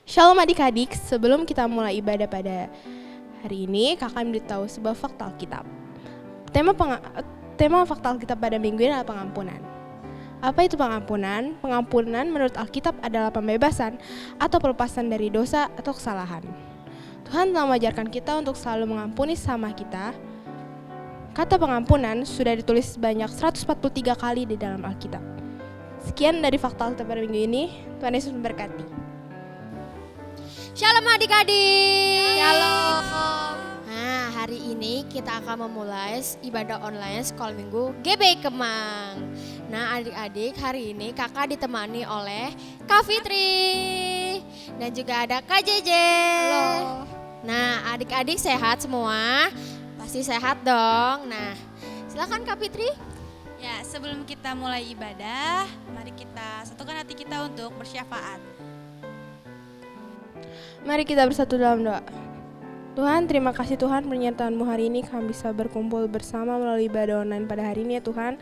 Shalom adik-adik, sebelum kita mulai ibadah pada hari ini, kakak memberitahu sebuah fakta Alkitab. Tema fakta Alkitab pada minggu ini adalah pengampunan. Apa itu pengampunan? Pengampunan menurut Alkitab adalah pembebasan atau pelepasan dari dosa atau kesalahan. Tuhan telah mengajarkan kita untuk selalu mengampuni sesama kita. Kata pengampunan sudah ditulis sebanyak 143 kali di dalam Alkitab. Sekian dari fakta Alkitab pada minggu ini. Tuhan Yesus memberkati. Shalom adik-adik. Shalom. Nah, hari ini kita akan memulai ibadah online sekolah minggu GB Kemang. Nah, adik-adik, hari ini kakak ditemani oleh Kak Fitri dan juga ada Kak Jeje. Halo. Nah, adik-adik sehat semua? Pasti sehat dong. Nah, silakan Kak Fitri. Ya, sebelum kita mulai ibadah, mari kita satukan hati kita untuk bersyafaat. Mari kita bersatu dalam doa. Tuhan, terima kasih Tuhan penyertaan-Mu hari ini kami bisa berkumpul bersama melalui ibadah online pada hari ini ya Tuhan.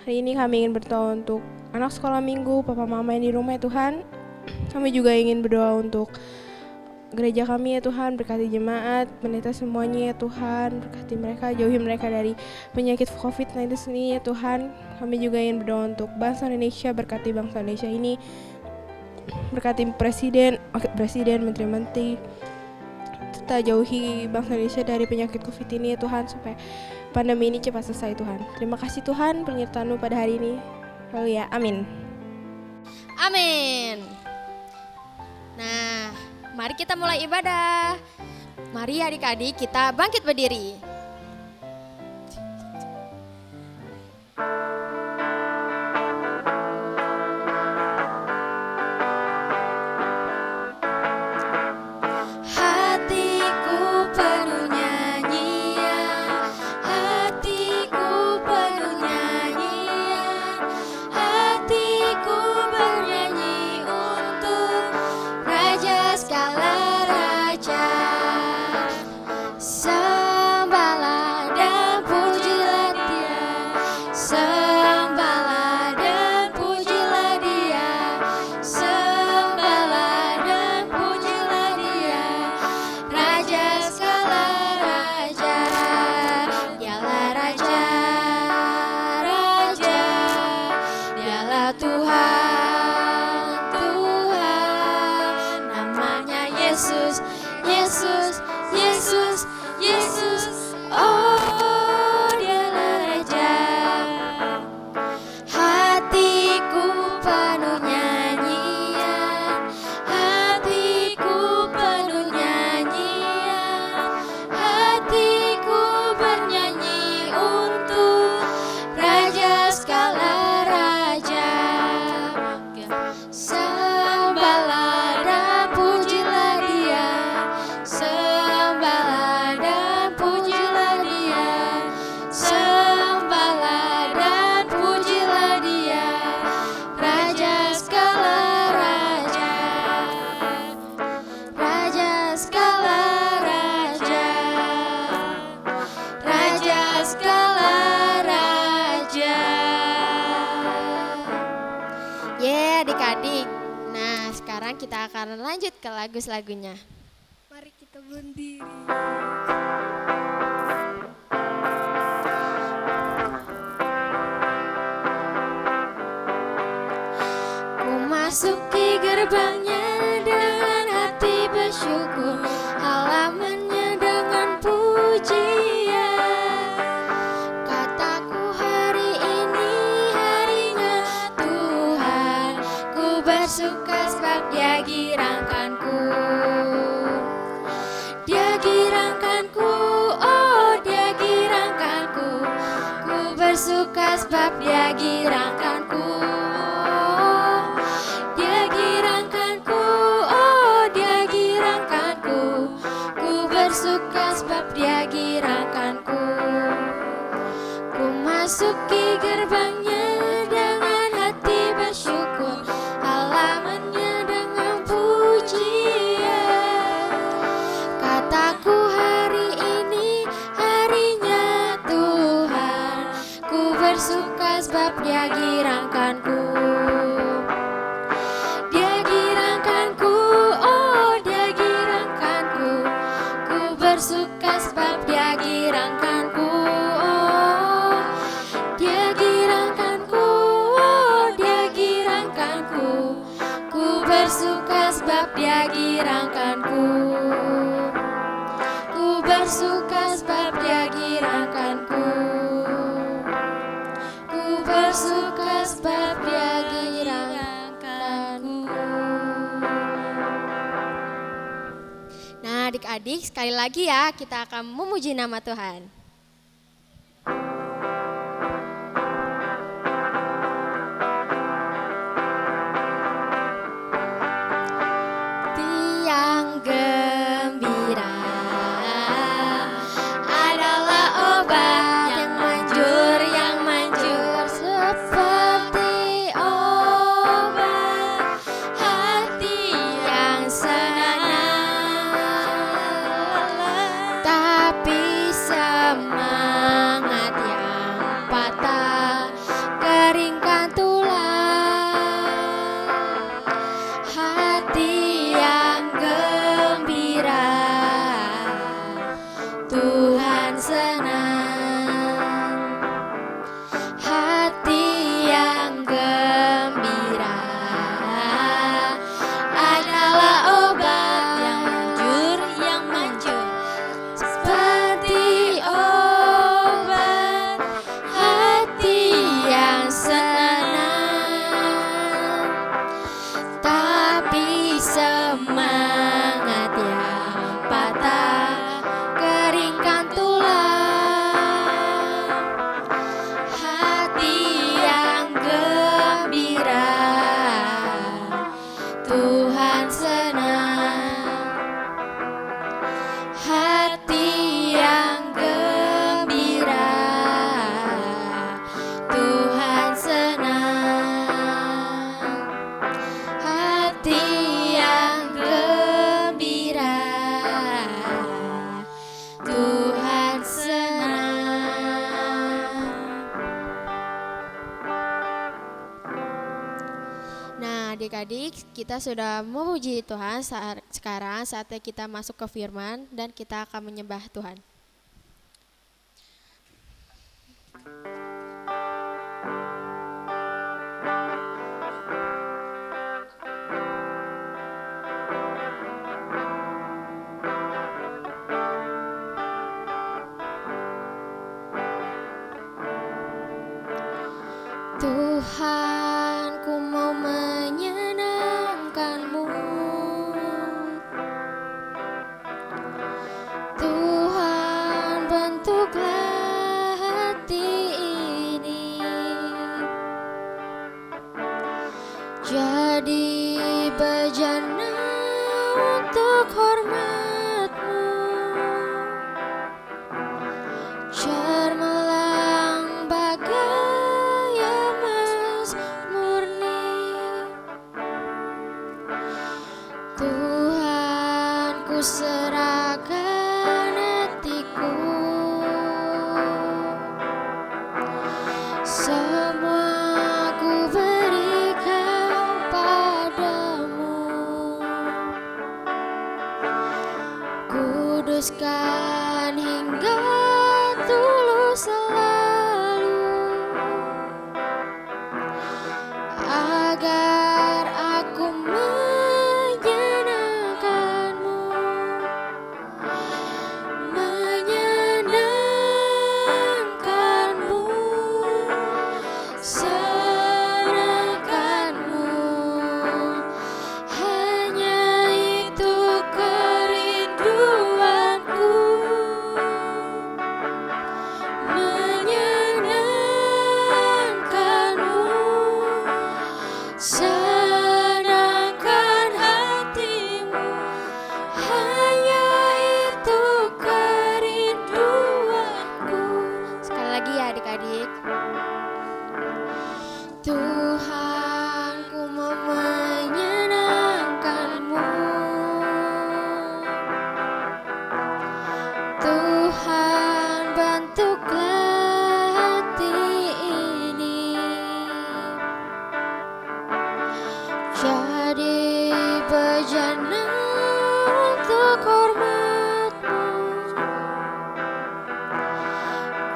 Hari ini kami ingin berdoa untuk anak sekolah minggu, papa mama yang di rumah ya Tuhan. Kami juga ingin berdoa untuk gereja kami ya Tuhan, berkati jemaat, pendeta semuanya ya Tuhan, berkati mereka, jauhi mereka dari penyakit COVID-19 ini ya Tuhan. Kami juga ingin berdoa untuk bangsa Indonesia, berkati bangsa Indonesia ini, berkati presiden, menteri-menteri, serta jauhi bangsa Indonesia dari penyakit COVID ini ya Tuhan, supaya pandemi ini cepat selesai Tuhan. Terima kasih Tuhan penyertaan-Mu pada hari ini. Haleluya, amin. Amin. Nah, mari kita mulai ibadah. Mari adik-adik kita bangkit berdiri. Hatiku penuh nyanyian, hatiku penuh nyanyian, hatiku bernyanyi untuk Raja segala raja. Sembahlah dan pujilah Dia, sembahlah dan pujilah Dia, sembahlah dan pujilah Dia, Raja segala raja. Dialah Raja, Raja, Dialah Tuhan, Tuhan, namanya Yesus, Yesus, Yesus, Yesus. Oh, Dialah Raja. Hatiku penuh nyanyian, hatiku penuh nyanyian, hatiku bernyanyi untuk Raja segala raja. Sembahlah dan pujilah Dia, sembahlah dan pujilah Dia, sembahlah dan pujilah Dia, Raja segala raja, Raja segala raja, Raja segala raja. Adik-adik. Nah, sekarang kita akan lanjut ke lagu-lagunya. Mari kita berdiri. Memasuki gerbangnya dengan hati bersyukur, halamannya dengan pujian. Kataku hari ini harinya Tuhan, ku bersuka sebab Dia girangkanku. Dia girangkanku, oh Dia girangkanku, ku bersuka sebab Dia girangkanku. Dia girangkanku, oh Dia girangkanku, ku bersuka sebab Dia girangkanku. Ku masuki gerbangnya dengan hati bersyukur, halamannya dengan pujian. Kataku hari ini harinya Tuhan, ku bersuka sebab Dia girangkanku. Dia girangkanku, oh bersuka sebab Dia girangkanku. Ku bersuka sebab Dia girangkanku. Ku bersuka sebab Dia girangkanku. Nah, adik-adik, sekali lagi ya kita akan memuji nama Tuhan. Tiang gembira adalah obat yang manjur seperti obat hati yang senang. Tapi semangat yang patah keringkan tulang. Hati yang gembira Tuhan senang. Hati yang gembira adalah obat yang manjur seperti obat hati yang senang. Tapi semangat yang patah keringkan tulang. Hati yang gembira Tuhan senang. Hati yang gembira Tuhan senang. Hati yang gembira Tuhan senang. Nah, adik-adik, kita sudah memuji Tuhan. Sekarang saatnya kita masuk ke firman dan kita akan menyembah Tuhan. Tuhan, ku mau menyenangkan-Mu. Tuhan, bentuklah hati ini jadi bejana untuk hormat-Mu. Cemerlang bagai emas murni. Tuhan, ku serahkan hatiku. Semua ku berikan padamu. Kuduskan hingga tulus selalu, agar aku menyenangkan-Mu. Menyenangkan-Mu, senangkan-Mu, hanya itu kerinduanku. Menyenangkan-Mu, senangkan hatimu, hanya itu kerinduanku. Sekali lagi ya adik-adik. Tuhan, ku mau menyenangkan-Mu. Tuhan, bentuklah hati ini jadi bejana untuk hormat-Mu.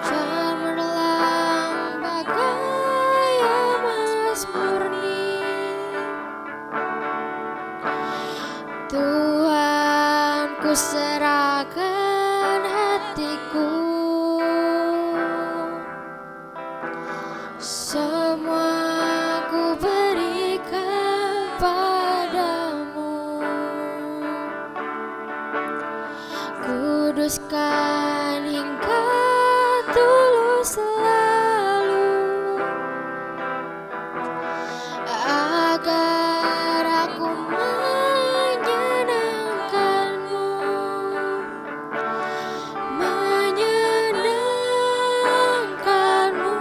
Cemerlang bagai emas murni. Tuhan, ku serahkan hatiku, semua ku berikan padamu. Kuduskan hingga tulus selalu, agar aku menyenangkanmu, menyenangkanmu,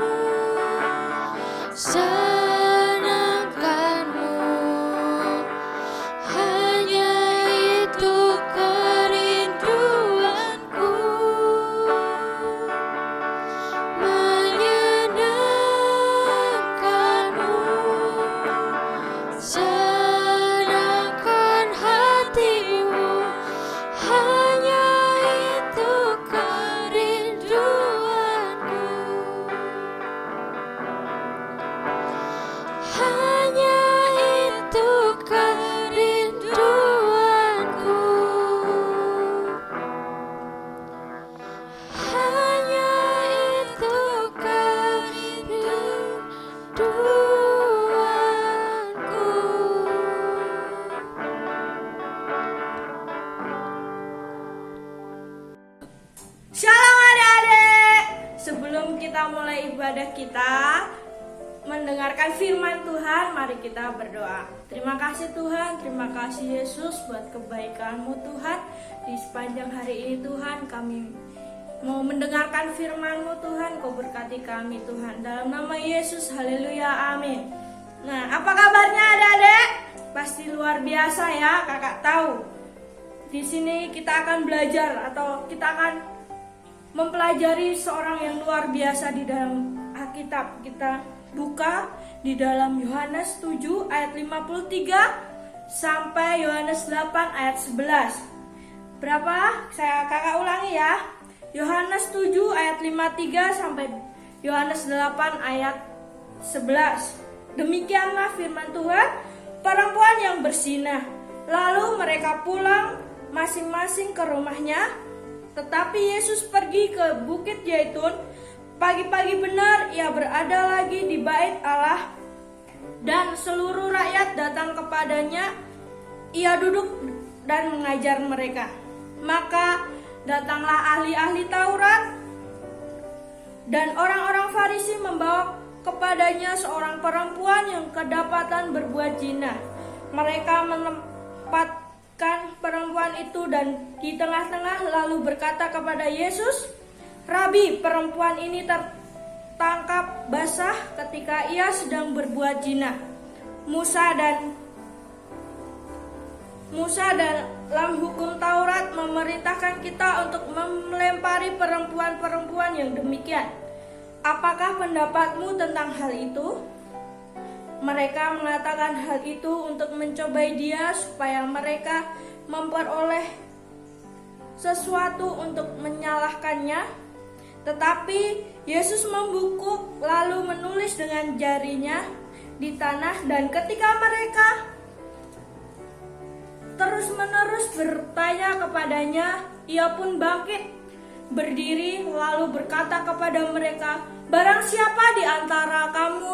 senangkanmu. Hanya itu kerinduanku, menyenangkanmu, senangkan hatimu. Hanya itu kerinduanku, hanya itu kerinduanku, hanya itu kerinduanku. Shalom adik-adik. Sebelum kita mulai ibadah kita, mendengarkan firman Tuhan, mari kita berdoa. Terima kasih Tuhan, terima kasih Yesus buat kebaikan-Mu Tuhan. Di sepanjang hari ini Tuhan, kami mau mendengarkan firman-Mu Tuhan. Kau berkati kami Tuhan. Dalam nama Yesus, haleluya, amin. Nah, apa kabarnya adik-adik? Pasti luar biasa ya, kakak tahu. Di sini kita akan belajar atau kita akan mempelajari seorang yang luar biasa di dalam Alkitab. Kita buka di dalam Yohanes 7 ayat 53 sampai Yohanes 8 ayat 11. Berapa? Kakak ulangi ya. Yohanes 7 ayat 53 sampai Yohanes 8 ayat 11. Demikianlah firman Tuhan, perempuan yang bersinah. Lalu mereka pulang masing-masing ke rumahnya. Tetapi Yesus pergi ke Bukit Zaitun. Pagi-pagi benar ia berada lagi di bait Allah, dan seluruh rakyat datang kepadanya. Ia duduk dan mengajar mereka. Maka datanglah ahli-ahli Taurat dan orang-orang Farisi membawa kepadanya seorang perempuan yang kedapatan berbuat zina. Mereka menempatkan perempuan itu dan di tengah-tengah, lalu berkata kepada Yesus, "Rabi, perempuan ini tertangkap basah ketika ia sedang berbuat zina. Musa dalam hukum Taurat memerintahkan kita untuk melempari perempuan-perempuan yang demikian. Apakah pendapatmu tentang hal itu?" Mereka mengatakan hal itu untuk mencobai dia supaya mereka memperoleh sesuatu untuk menyalahkannya. Tetapi Yesus membungkuk lalu menulis dengan jarinya di tanah, dan ketika mereka terus-menerus bertanya kepadanya, ia pun bangkit berdiri lalu berkata kepada mereka, "Barang siapa di antara kamu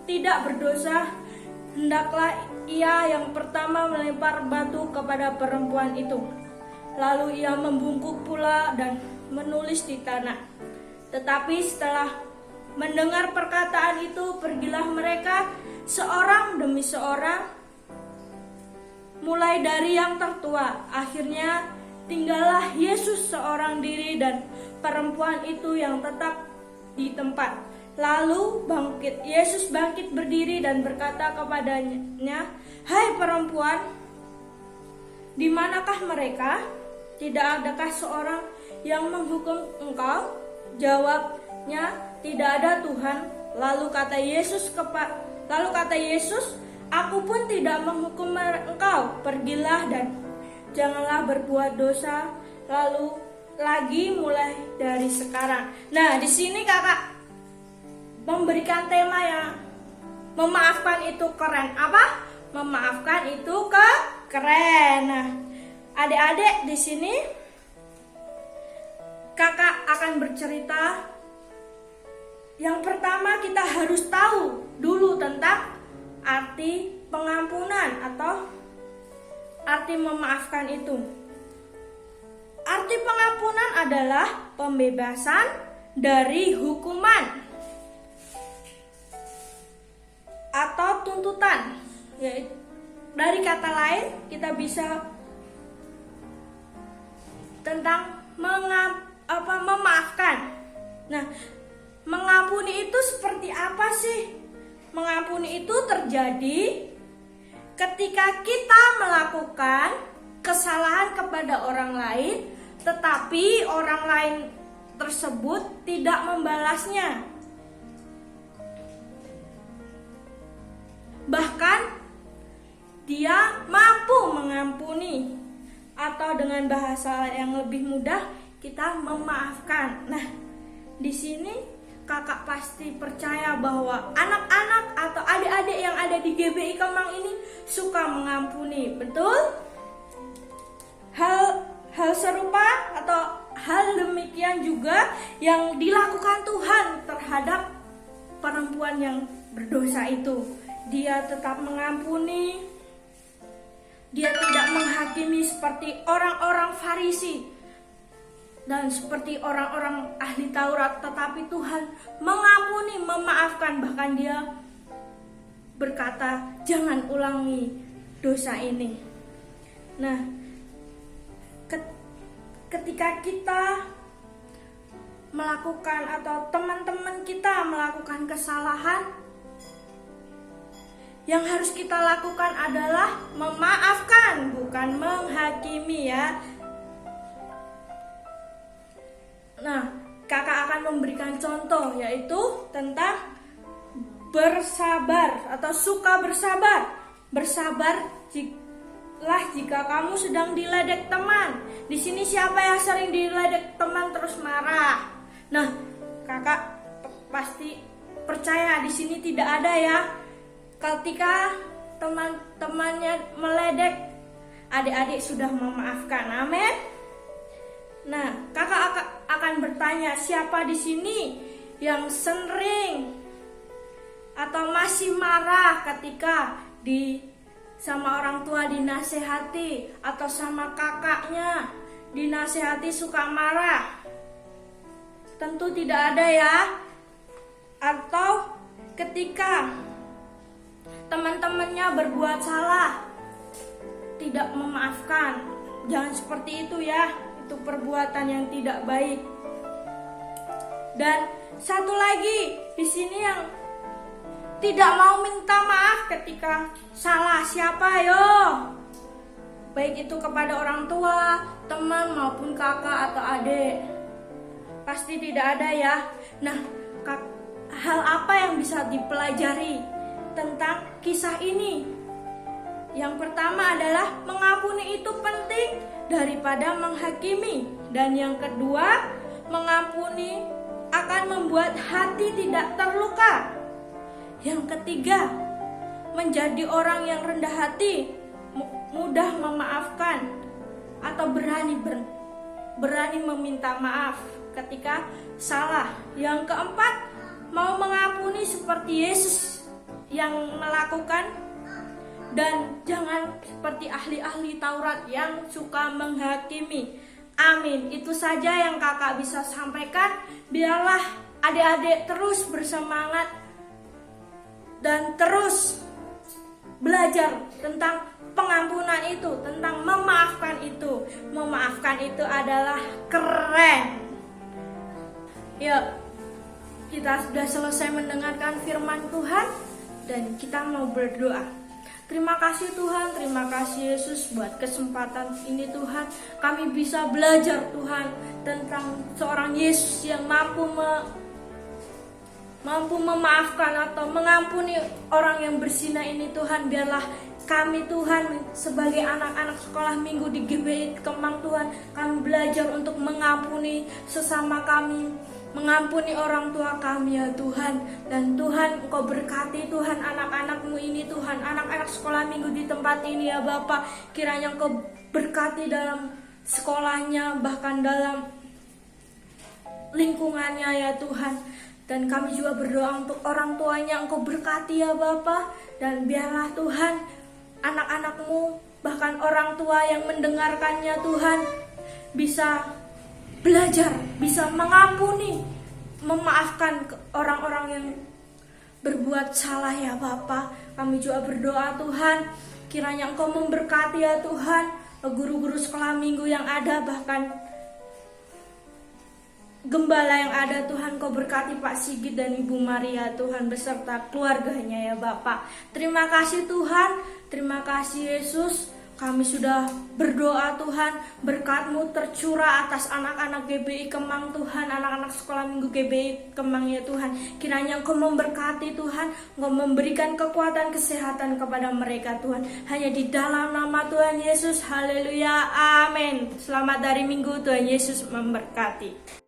tidak berdosa, hendaklah ia yang pertama melempar batu kepada perempuan itu." Lalu ia membungkuk pula dan menulis di tanah. Tetapi setelah mendengar perkataan itu, pergilah mereka seorang demi seorang, mulai dari yang tertua. Akhirnya tinggallah Yesus seorang diri dan perempuan itu yang tetap di tempat. Lalu Yesus bangkit berdiri dan berkata kepadanya, "Hai perempuan, di manakah mereka? Tidak adakah seorang yang menghukum engkau?" Jawabnya, "Tidak ada Tuhan." Lalu kata Yesus, "Aku pun tidak menghukum engkau. Pergilah dan janganlah berbuat dosa lagi mulai dari sekarang." Nah, di sini kakak memberikan tema yang memaafkan itu keren. Apa? Memaafkan itu Keren. Nah, adik-adik di sini kakak akan bercerita. Yang pertama kita harus tahu dulu tentang arti pengampunan atau arti memaafkan itu. Arti pengampunan adalah pembebasan dari hukuman atau tuntutan. Yaitu, dari kata lain kita bisa tentang memaafkan. Nah, mengampuni itu seperti apa sih? Mengampuni itu terjadi ketika kita melakukan kesalahan kepada orang lain, tetapi orang lain tersebut tidak membalasnya. Bahkan dia mampu mengampuni, atau dengan bahasa yang lebih mudah kita memaafkan. Nah, di sini kakak pasti percaya bahwa anak-anak atau adik-adik yang ada di GBI Kemang ini suka mengampuni, betul? Hal serupa atau hal demikian juga yang dilakukan Tuhan terhadap perempuan yang berdosa itu. Dia tetap mengampuni. Dia tidak menghakimi seperti orang-orang Farisi dan seperti orang-orang ahli Taurat, tetapi Tuhan mengampuni, memaafkan. Bahkan dia berkata, jangan ulangi dosa ini. Nah, ketika kita melakukan atau teman-teman kita melakukan kesalahan, yang harus kita lakukan adalah memaafkan, bukan menghakimi ya. Nah, kakak akan memberikan contoh, yaitu tentang bersabar atau suka bersabar. Bersabarlah jika kamu sedang diledek teman. Di sini siapa yang sering diledek teman terus marah? Nah, kakak pasti percaya di sini tidak ada ya. Ketika teman-temannya meledek, adik-adik sudah memaafkan. Amin. Nah, kakak akan bertanya, siapa di sini yang sering atau masih marah ketika sama orang tua dinasehati, atau sama kakaknya dinasehati suka marah? Tentu tidak ada ya. Atau ketika teman-temannya berbuat salah, tidak memaafkan. Jangan seperti itu ya. Itu perbuatan yang tidak baik. Dan satu lagi di sini yang tidak mau minta maaf ketika salah, siapa yo? Baik itu kepada orang tua, teman maupun kakak atau adik. Pasti tidak ada ya. Nah, hal apa yang bisa dipelajari tentang kisah ini? Yang pertama adalah mengampuni itu penting daripada menghakimi. Dan yang kedua, mengampuni akan membuat hati tidak terluka. Yang ketiga, menjadi orang yang rendah hati, mudah memaafkan, atau berani meminta maaf ketika salah. Yang keempat, mau mengampuni seperti Yesus yang melakukan, dan jangan seperti ahli-ahli Taurat yang suka menghakimi. Amin. Itu saja yang kakak bisa sampaikan. Biarlah adik-adik terus bersemangat dan terus belajar tentang pengampunan itu, tentang memaafkan itu. Memaafkan itu adalah keren. Yuk, kita sudah selesai mendengarkan firman Tuhan dan kita mau berdoa. Terima kasih Tuhan, terima kasih Yesus buat kesempatan ini Tuhan. Kami bisa belajar Tuhan tentang seorang Yesus yang mampu memaafkan atau mengampuni orang yang berzina ini Tuhan. Biarlah kami Tuhan sebagai anak-anak sekolah minggu di GBI Kemang Tuhan, kami belajar untuk mengampuni sesama kami. mengampuni orang tua kami ya Tuhan. Dan Tuhan Engkau berkati Tuhan anak-anak-Mu ini Tuhan, anak-anak sekolah minggu di tempat ini ya Bapa. Kiranya Engkau berkati dalam sekolahnya, bahkan dalam lingkungannya ya Tuhan. Dan kami juga berdoa untuk orang tuanya, Engkau berkati ya Bapa. Dan biarlah Tuhan anak-anak-Mu, bahkan orang tua yang mendengarkannya Tuhan, bisa belajar, bisa mengampuni, memaafkan orang-orang yang berbuat salah ya Bapa. Kami juga berdoa Tuhan, kiranya Engkau memberkati ya Tuhan guru-guru sekolah minggu yang ada, bahkan gembala yang ada Tuhan. Kau berkati Pak Sigit dan Ibu Maria Tuhan beserta keluarganya ya Bapak. Terima kasih Tuhan, terima kasih Yesus. Kami sudah berdoa Tuhan, berkat-Mu tercurah atas anak-anak GBI Kemang Tuhan, anak-anak sekolah minggu GBI Kemang ya Tuhan. Kiranya Engkau memberkati Tuhan, Engkau memberikan kekuatan kesehatan kepada mereka Tuhan. Hanya di dalam nama Tuhan Yesus, haleluya, amin. Selamat dari Minggu, Tuhan Yesus memberkati.